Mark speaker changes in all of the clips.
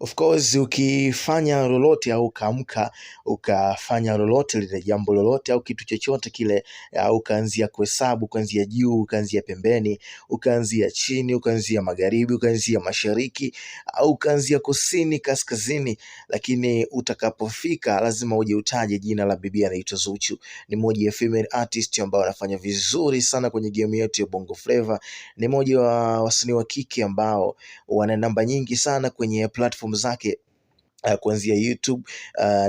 Speaker 1: Of course ukifanya lolote au ukaamka ukafanya lolote lile jambo lolote au kitu chochote kile, au ukaanzia kuhesabu, ukaanzia juu, ukaanzia pembeni, ukaanzia chini, ukaanzia magharibi, ukaanzia mashariki, au ukaanzia kusini, kaskazini, lakini utakapofika lazima uje utaje jina la bibi anaitwa Zuchu. Ni moja ya female artist ambao wanafanya vizuri sana kwenye game yetu ya Bongo Flava. Ni moja wa wasanii wa kike ambao wana namba nyingi sana kwenye platform zake, kuanzia YouTube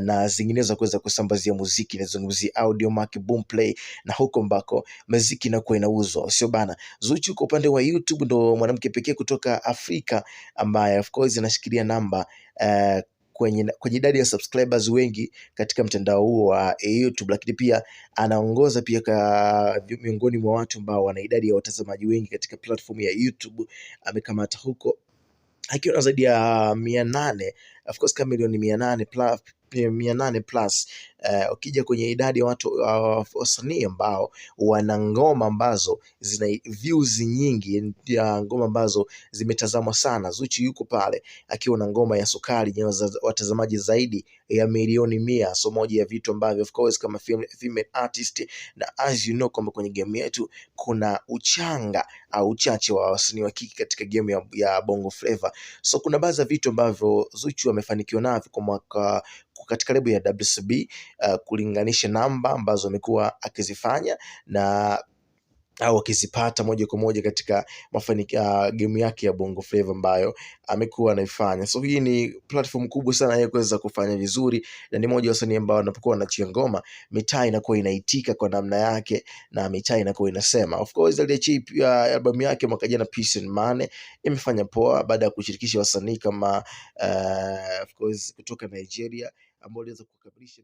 Speaker 1: na zinginezo kuweza kusambazia muziki. Nazungumzia Audiomack, Boomplay na huko mbako muziki inakuwa inauzwa, sio bana. Zuchu kwa upande wa YouTube ndo mwanamke pekee kutoka Afrika ambaye of course anashikilia namba kwenye idadi ya subscribers wengi katika mtandao huo wa YouTube, lakini pia anaongoza pia miongoni mwa watu ambao wana idadi ya watazamaji wengi katika platform ya YouTube. Amekamata huko akiwa na zaidi ya 800, of course kama milioni 800 plus. Ukija kwenye idadi ya watu wasanii ambao wana ngoma ambazo zina views nyingi, ya ngoma ambazo zimetazamwa sana, Zuchu yuko pale akiwa na ngoma ya Sukari yenye watazamaji zaidi ya milioni 100. So moja ya vitu ambavyo of course kama female artist, na as you know kwamba kwenye game yetu kuna uchanga au uchache wa wasanii wa kike katika game ya Bongo Flava. So kuna baadhi ya vitu ambavyo Zuchu amefanikiwa navyo kwa mwaka katika lebo ya WCB, kulinganisha namba ambazo amekuwa akizifanya na au akizipata moja kwa moja katika game yake ya Bongo Flava ambayo amekuwa anaifanya. So hii ni platform kubwa sana ya kuweza kufanya vizuri, na ni moja wa wasanii ambao wanapokuwa wanachia ngoma, mitaa inakuwa inaitika kwa namna yake na mitaa inakuwa inasema. Of course aliachia album yake mwaka jana Peace and Money, imefanya poa baada ya kushirikisha wasanii kama of course kutoka Nigeria ambao waliweza kukamilisha